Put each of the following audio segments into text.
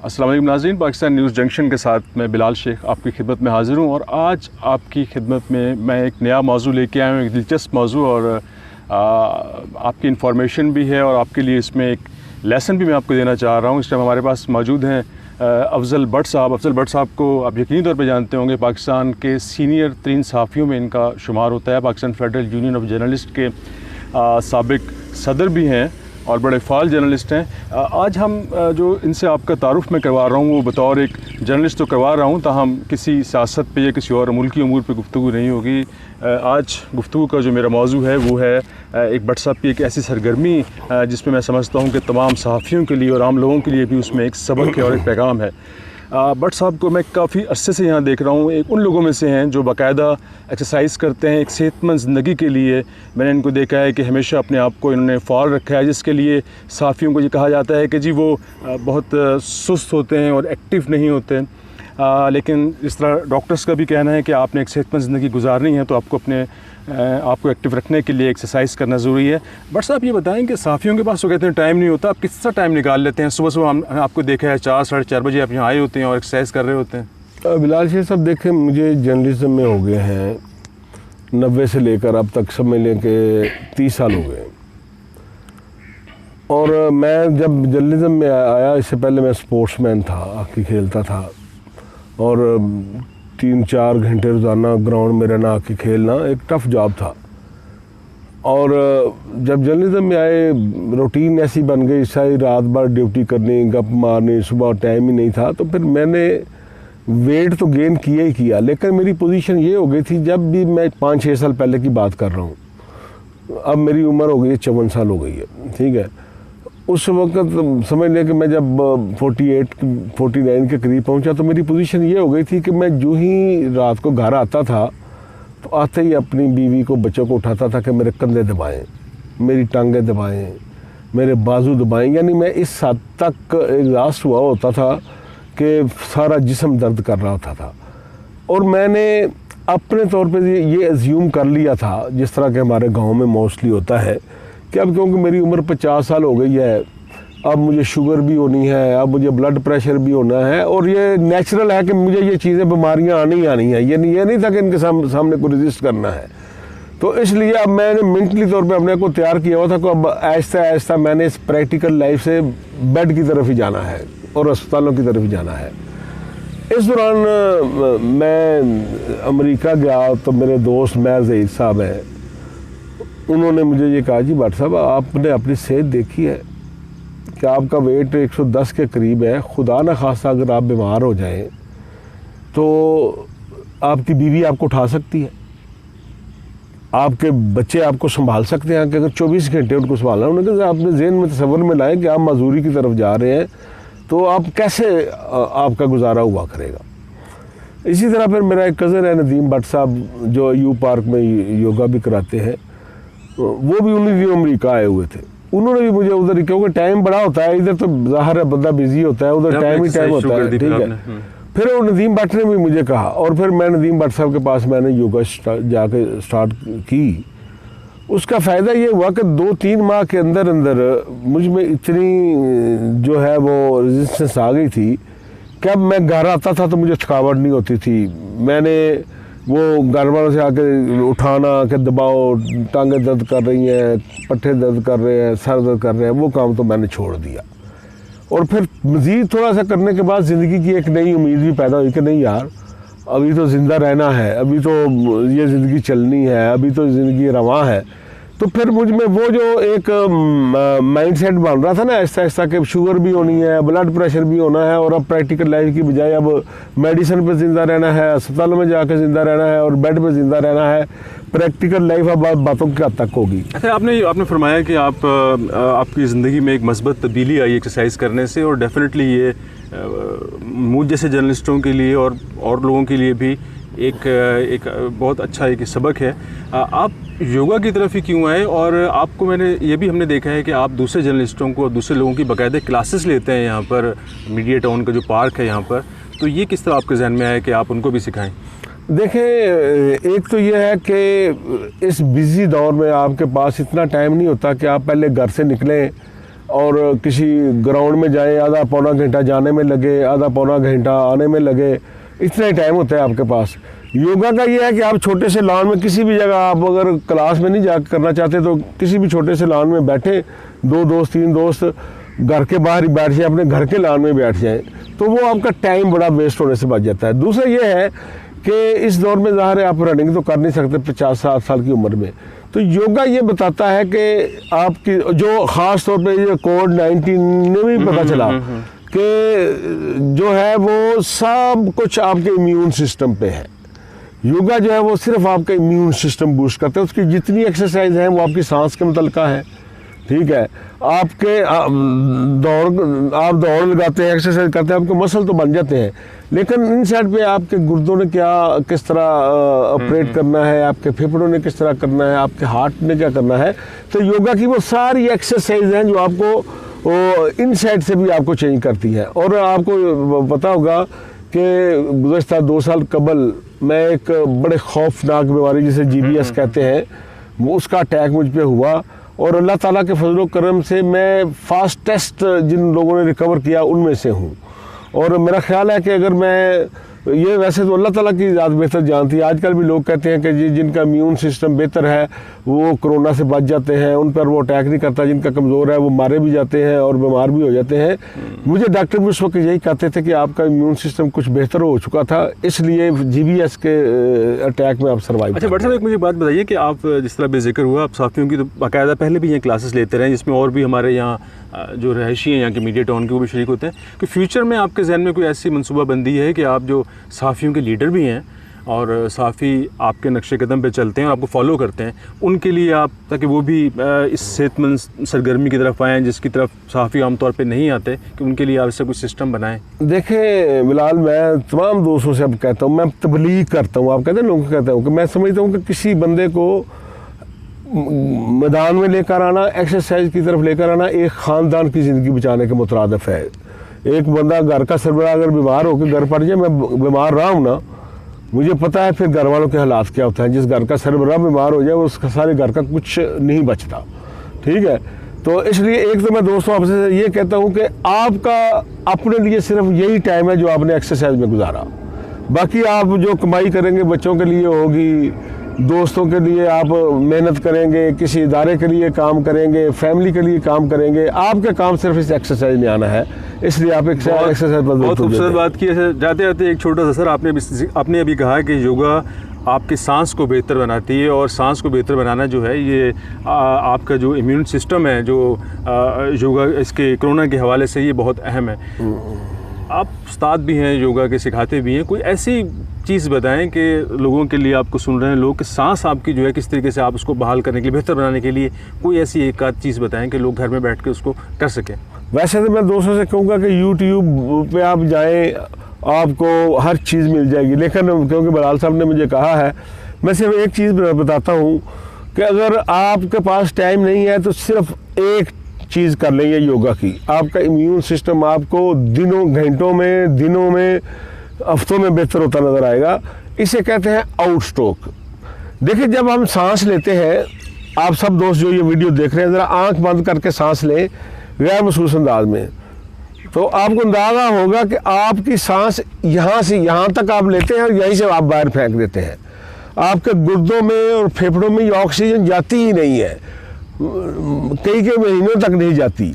अस्सलाम वालेकुम नाज़रीन, पाकिस्तान न्यूज़ जंक्शन के साथ मैं बिलाल शेख आपकी खिदमत में हाज़िर हूँ और आज आपकी खिदमत में मैं एक नया मौजू लेके आया हूँ, एक दिलचस्प मौजू और आपकी इन्फॉर्मेशन भी है और आपके लिए इसमें एक लेसन भी मैं आपको देना चाह रहा हूँ। इस टाइम हमारे पास मौजूद हैं अफजल भट्ट साहब। अफजल भट्ट साहब को आप यकीनी तौर पर जानते होंगे, पाकिस्तान के सीनियर तरीन सहाफ़ियों में इनका शुमार होता है। Pakistan federal union of journalist के साबिक सदर भी हैं और बड़े फ़ाल जर्नलिस्ट हैं। आज हम जो इनसे आपका तारुफ़ मैं करवा रहा हूँ वो बतौर एक जर्नलिस्ट तो करवा रहा हूँ, ताहम किसी सियासत पे या किसी और मुल्की अमूर पे गुफ्तगू नहीं होगी। आज गुफ्तगू का जो मेरा मौजू है वो है एक भट्ट साहब की एक ऐसी सरगर्मी जिसमें मैं समझता हूँ कि तमाम सहाफ़ियों के लिए और आम लोगों के लिए भी उसमें एक सबक है और एक पैगाम है। भट्ट साहब को मैं काफ़ी अरसे से यहाँ देख रहा हूँ, एक उन लोगों में से हैं जो बाकायदा एक्सरसाइज करते हैं एक सेहतमंद ज़िंदगी के लिए। मैंने इनको देखा है कि हमेशा अपने आप को इन्होंने फ़ाल रखा है, जिसके लिए सहाफ़ियों को ये कहा जाता है कि जी वो बहुत सुस्त होते हैं और एक्टिव नहीं होते। लेकिन इस तरह डॉक्टर्स का भी कहना है कि आपने एक सेहतमंद ज़िंदगी गुजारनी है तो आपको अपने आपको एक्टिव रखने के लिए एक्सरसाइज करना ज़रूरी है। बट साहब ये बताएं कि सहाफ़ियों के पास तो कहते हैं टाइम नहीं होता, आप किस तरह टाइम निकाल लेते हैं? सुबह सुबह हम आपको देखा है 4 साढ़े 4 बजे आप यहाँ आए होते हैं और एक्सरसाइज कर रहे होते हैं। बिलाल शेख साहब, देखें मुझे जर्नलिज्म में हो गए हैं 90 से लेकर अब तक समझ लें कि 30 साल हो गए। और मैं जब जर्नलिज्म में आया इससे पहले मैं स्पोर्ट्समैन था, हॉकी खेलता था और 3-4 घंटे रोज़ाना ग्राउंड में रहना, हॉकी खेलना एक टफ़ जॉब था। और जब जर्नलिज्म में आए रूटीन ऐसी बन गई, सारी रात भर ड्यूटी करनी, गप मारनी, सुबह टाइम ही नहीं था। तो फिर मैंने वेट तो गेन किया ही किया, लेकिन मेरी पोजीशन ये हो गई थी, जब भी मैं 5-6 साल पहले की बात कर रहा हूँ, अब मेरी उम्र हो गई है 54 साल हो गई है, ठीक है। उस वक्त समझ लें कि मैं जब 48-49 के करीब पहुंचा तो मेरी पोजीशन ये हो गई थी कि मैं जो ही रात को घर आता था तो आते ही अपनी बीवी को, बच्चों को उठाता था कि मेरे कंधे दबाएं, मेरी टांगें दबाएं, मेरे बाजू दबाएं। यानी मैं इस हद तक एग्जॉस्ट हुआ होता था कि सारा जिस्म दर्द कर रहा होता था। और मैंने अपने तौर पर ये अज्यूम कर लिया था, जिस तरह के हमारे गाँव में मोस्टली होता है, कि अब क्योंकि मेरी उम्र 50 साल हो गई है, अब मुझे शुगर भी होनी है, अब मुझे ब्लड प्रेशर भी होना है और ये नेचुरल है कि मुझे ये चीज़ें, बीमारियां आनी है। ये नहीं था कि इनके सामने को रेजिस्ट करना है। तो इसलिए अब मैंने मेंटली तौर पे अपने को तैयार किया हुआ था कि अब आहिस्ता आहिस्ता मैंने इस प्रैक्टिकल लाइफ से बेड की तरफ ही जाना है और अस्पतालों की तरफ ही जाना है। इस दौरान मैं अमेरिका गया तो मेरे दोस्त महर ज़हीर साहब हैं, उन्होंने मुझे ये कहा, जी भट्ट साहब आपने अपनी सेहत देखी है कि आपका वेट 110 के करीब है, खुदा न खास्ता अगर आप बीमार हो जाएं तो आपकी बीवी आपको उठा सकती है, आपके बच्चे आपको संभाल सकते हैं कि अगर 24 घंटे उनको संभालना। उन्होंने कहा आपने ज़हन में तसव्वुर में लाएं कि आप मजदूरी की तरफ जा रहे हैं तो आप कैसे आपका गुजारा हुआ करेगा। इसी तरह फिर मेरा एक कज़न है नदीम भट्ट साहब, जो यू पार्क में योगा भी कराते हैं, वो भी उन्हीं अमेरिका आए हुए थे। उन्होंने भी मुझे उधर, क्योंकि टाइम बड़ा होता है, इधर तो ज़ाहिर है बंदा बिजी होता है, उधर टाइम ही टाइम होता है, ठीक है। फिर वो नदीम भट्ट ने भी मुझे कहा और फिर मैं नदीम भट्ट साहब के पास मैंने योगा जाके स्टार्ट की। उसका फ़ायदा ये हुआ कि 2-3 माह के अंदर अंदर मुझ में इतनी जो है वो रेजिस्टेंस आ गई थी कि अब मैं घर आता था तो मुझे थकावट नहीं होती थी। मैंने वो घर वालों से आके उठाना कि दबाओ, टांगें दर्द कर रही हैं, पट्टे दर्द कर रहे हैं, सर दर्द कर रहे हैं, वो काम तो मैंने छोड़ दिया। और फिर मज़ीद थोड़ा सा करने के बाद ज़िंदगी की एक नई उम्मीद भी पैदा हुई कि नहीं यार, अभी तो ज़िंदा रहना है, अभी तो ये ज़िंदगी चलनी है, अभी तो ज़िंदगी रवां है। तो फिर मुझ में वो जो एक माइंडसेट बन रहा था ना ऐसा ऐसा कि शुगर भी होनी है, ब्लड प्रेशर भी होना है, और अब प्रैक्टिकल लाइफ की बजाय अब मेडिसिन पे ज़िंदा रहना है, अस्पतालों में जाकर ज़िंदा रहना है और बेड पे ज़िंदा रहना है। प्रैक्टिकल लाइफ अब बातों की हद तक होगी। अच्छा, आपने फरमाया कि आपकी ज़िंदगी में एक मस्बत तब्दीली आई एक्सरसाइज करने से, और डेफिनेटली ये मुझ जैसे जर्नलिस्टों के लिए और लोगों के लिए भी एक बहुत अच्छा एक सबक है। आप योगा की तरफ ही क्यों आए? और आपको ये भी हमने देखा है कि आप दूसरे जर्नलिस्टों को, दूसरे लोगों की बाकायदे क्लासेस लेते हैं यहाँ पर मीडिया टाउन का जो पार्क है यहाँ पर, तो ये किस तरह आपके जहन में आया कि आप उनको भी सिखाएं? देखें, एक तो ये है कि इस बिज़ी दौर में आपके पास इतना टाइम नहीं होता कि आप पहले घर से निकलें और किसी ग्राउंड में जाएं, आधा पौना घंटा जाने में लगे, आधा पौना घंटा आने में लगे, इतना ही टाइम होता है आपके पास। योगा का ये है कि आप छोटे से लॉन में किसी भी जगह, आप अगर क्लास में नहीं जा करना चाहते तो किसी भी छोटे से लॉन में बैठे, 2 दोस्त 3 दोस्त घर के बाहर ही बैठ जाए, अपने घर के लॉन में बैठ जाएं, तो वो आपका टाइम बड़ा वेस्ट होने से बच जाता है। दूसरा ये है कि इस दौर में ज़ाहिर है आप रनिंग तो कर नहीं सकते 50-60 साल की उम्र में, तो योगा ये बताता है कि आपकी जो ख़ास तौर पे ये कोविड-19 ने भी पता चला कि जो है वो सब कुछ आपके इम्यून सिस्टम पे है। योगा जो है वो सिर्फ आपका इम्यून सिस्टम बूस्ट करता है। उसकी जितनी एक्सरसाइज है वो आपकी सांस के मुतल्लिका है, ठीक है। आपके आप दौड़ लगाते हैं, एक्सरसाइज करते हैं, आपके मसल तो बन जाते हैं, लेकिन इन साइड पे आपके गुर्दों ने किस तरह ऑपरेट करना है, आपके फेफड़ों ने किस तरह करना है, आपके हार्ट ने क्या करना है। तो योगा की वो सारी एक्सरसाइज हैं जो आपको इन साइड से भी आपको चेंज करती है। और आपको पता होगा कि गुज़श्ता 2 साल कबल मैं एक बड़े खौफनाक बीमारी जिसे GBS कहते हैं, वो उसका अटैक मुझ पे हुआ, और अल्लाह ताला के फजल करम से मैं फास्टेस्ट जिन लोगों ने रिकवर किया उनमें से हूँ। और मेरा ख्याल है कि अगर मैं ये, वैसे तो अल्लाह ताला की ज़्यादा बेहतर जानती है, आजकल भी लोग कहते हैं कि जी जिनका इम्यून सिस्टम बेहतर है वो कोरोना से बच जाते हैं, उन पर वो अटैक नहीं करता, जिनका कमज़ोर है वो मारे भी जाते हैं और बीमार भी हो जाते हैं। मुझे डॉक्टर भी उस वक्त यही कहते थे कि आपका इम्यून सिस्टम कुछ बेहतर हो चुका था, इसलिए GBS के अटैक में आप सर्वाइव। अच्छा डॉक्टर साहब, एक मुझे बात बताइए कि आप जिस तरह बेजिक्र हुआ, आप साफियों की तो बाकायदा पहले भी यहाँ क्लासेस लेते रहे, जिसमें और भी हमारे यहाँ जो रहायशी हैं यहाँ के मीडिया टाउन के वो भी शरीक होते हैं, कि फ्यूचर में आपके जहन में कोई ऐसी मनसूबाबंदी है कि आप जो साफ़ियों के लीडर भी हैं और साफ़ी आपके नक्शे कदम पे चलते हैं और आपको फॉलो करते हैं, उनके लिए आप, ताकि वो भी इस सेहतमंद सरगर्मी की तरफ आएँ जिसकी तरफ साफ़ी आमतौर पे नहीं आते, कि उनके लिए आप इससे कुछ सिस्टम बनाएं? देखें बिलाल, मैं तमाम दोस्तों से अब कहता हूँ, मैं तबलीग करता हूँ, आप कहते हैं लोगों को कहता हूँ कि मैं समझता हूँ कि किसी बंदे को मैदान में लेकर आना, एक्सरसाइज की तरफ लेकर आना एक ख़ानदान की ज़िंदगी बचाने के मुतरादिफ है। एक बंदा घर का सरबराह अगर बीमार होकर घर पड़ जाए, मैं बीमार रहा हूँ ना, मुझे पता है फिर घर वालों के हालात क्या होते हैं। जिस घर का सरबराह बीमार हो जाए उसका सारे घर का कुछ नहीं बचता, ठीक है। तो इसलिए एक तो मैं दोस्तों आपसे ये कहता हूँ कि आपका अपने लिए सिर्फ यही टाइम है जो आपने एक्सरसाइज में गुजारा, बाकी आप जो कमाई करेंगे बच्चों के लिए होगी, दोस्तों के लिए आप मेहनत करेंगे, किसी इदारे के लिए काम करेंगे, फैमिली के लिए काम करेंगे, आपका काम सिर्फ इस एक्सरसाइज में आना है, इसलिए आप एक्सरसाइज पर बहुत खूबसूरत बात की है। जाते जाते एक छोटा सा सर, आपने अभी कहा कि योगा आपकी सांस को बेहतर बनाती है, और सांस को बेहतर बनाना जो है ये आपका जो इम्यून सिस्टम है, जो योगा इसके कोरोना के हवाले से ये बहुत अहम है। आप उस्ताद भी हैं, योगा के सिखाते भी हैं, कोई ऐसी चीज़ बताएं कि लोगों के लिए, आपको सुन रहे हैं लोग, कि सांस आपकी जो है किस तरीके से आप उसको बहाल करने के लिए, बेहतर बनाने के लिए कोई ऐसी एक आध चीज़ बताएं कि लोग घर में बैठ के उसको कर सकें। वैसे तो मैं दोस्तों से कहूँगा कि YouTube पे आप जाएं, आपको हर चीज़ मिल जाएगी, लेकिन क्योंकि बलाल साहब ने मुझे कहा है, मैं सिर्फ एक चीज़ बताता हूँ कि अगर आपके पास टाइम नहीं है तो सिर्फ एक चीज़ कर लेंगे योगा की, आपका इम्यून सिस्टम आपको घंटों में, दिनों में, हफ्तों में बेहतर होता नज़र आएगा। इसे कहते हैं आउट स्ट्रोक। देखिए, जब हम सांस लेते हैं, आप सब दोस्त जो ये वीडियो देख रहे हैं, ज़रा आंख बंद करके सांस लें गैर महसूस अंदाज में, तो आपको अंदाज़ा होगा कि आपकी सांस यहाँ से यहाँ तक आप लेते हैं और यहीं से आप बाहर फेंक देते हैं। आपके गुर्दों में और फेफड़ों में ये ऑक्सीजन जाती ही नहीं है, कई महीनों तक नहीं जाती,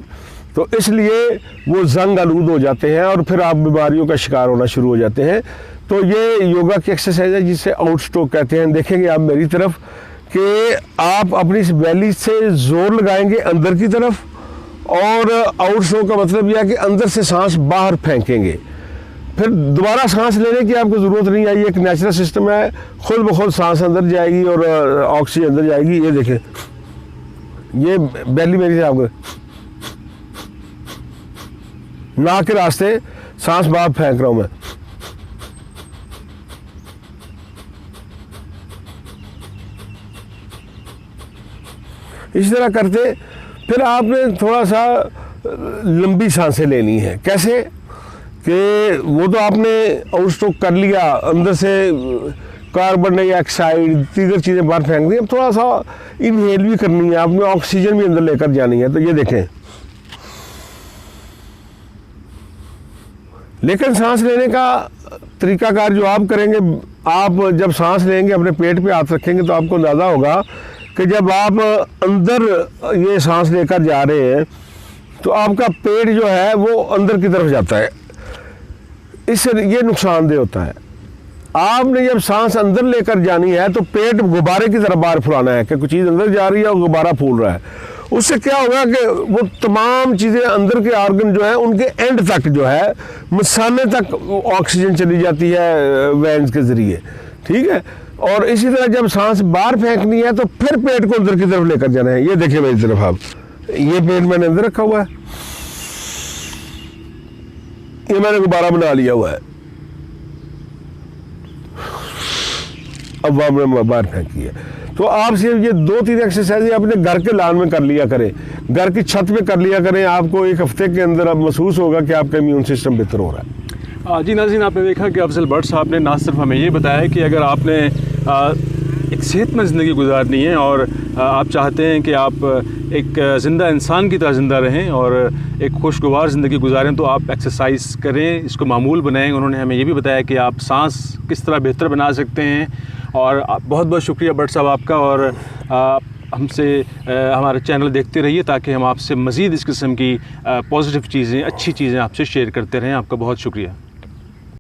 तो इसलिए वो जंग आलूद हो जाते हैं और फिर आप बीमारियों का शिकार होना शुरू हो जाते हैं। तो ये योगा की एक्सरसाइज है जिसे आउट स्ट्रोक कहते हैं। देखेंगे आप मेरी तरफ कि आप अपनी इस बैली से जोर लगाएंगे अंदर की तरफ, और आउट स्ट्रोक का मतलब यह है कि अंदर से सांस बाहर फेंकेंगे, फिर दोबारा सांस लेने की आपको ज़रूरत नहीं आई। एक नेचुरल सिस्टम है, खुद ब खुद सांस अंदर जाएगी और ऑक्सीजन अंदर जाएगी। ये देखें, ये बैली मेरी से आपको नाक के रास्ते सांस बाहर फेंक रहा हूं मैं। इस तरह करते फिर आपने थोड़ा सा लंबी सांसें लेनी है। कैसे कि वो तो आपने आउट स्ट्रोक कर लिया, अंदर से कार्बन डाइऑक्साइड दीगर चीज़ें बाहर फेंक दी, अब थोड़ा सा इनहेल भी करनी है, आपने ऑक्सीजन भी अंदर लेकर जानी है। तो ये देखें, लेकिन सांस लेने का तरीकाकार जो आप करेंगे, आप जब सांस लेंगे अपने पेट पे हाथ रखेंगे तो आपको अंदाज़ा होगा कि जब आप अंदर ये सांस लेकर जा रहे हैं तो आपका पेट जो है वो अंदर की तरफ जाता है, इससे ये नुकसानदेह होता है। आपने जब सांस अंदर लेकर जानी है तो पेट गुब्बारे की तरह बाहर फुलाना है कि कुछ चीज़ अंदर जा रही है और गुब्बारा फूल रहा है। उससे क्या होगा कि वो तमाम चीज़ें अंदर के ऑर्गन जो है उनके एंड तक जो है मसाने तक ऑक्सीजन चली जाती है वेन्स के ज़रिए, ठीक है। और इसी तरह जब सांस बाहर फेंकनी है तो फिर पेट को अंदर की तरफ लेकर जाना है। ये देखिए मेरी तरफ, आप ये पेट मैंने अंदर रखा हुआ है, ये मैंने गुब्बारा बना लिया हुआ है, अब हमने बाहर फेंकी है। तो आप सिर्फ ये 2-3 एक्सरसाइज अपने घर के लान में कर लिया करें, घर की छत पे कर लिया करें, आपको एक हफ्ते के अंदर अब महसूस होगा कि आपका इम्यून सिस्टम बेहतर हो रहा है। जी नाज़रीन, आपने देखा कि अफजल भट्ट साहब ने ना सिर्फ हमें ये बताया कि अगर आपने एक सेहतमंद ज़िंदगी गुजारनी है और आप चाहते हैं कि आप एक ज़िंदा इंसान की तरह ज़िंदा रहें और एक खुशगवार ज़िंदगी गुजारें, तो आप एक्सरसाइज करें, इसको मामूल बनाएं। उन्होंने हमें ये भी बताया कि आप सांस किस तरह बेहतर बना सकते हैं। और बहुत बहुत शुक्रिया भट्ट साहब आपका, और हमसे हमारा चैनल देखते रहिए ताकि हम आपसे मज़ीद इस किस्म की पॉजिटिव चीज़ें, अच्छी चीज़ें आपसे शेयर करते रहें। आपका बहुत शुक्रिया।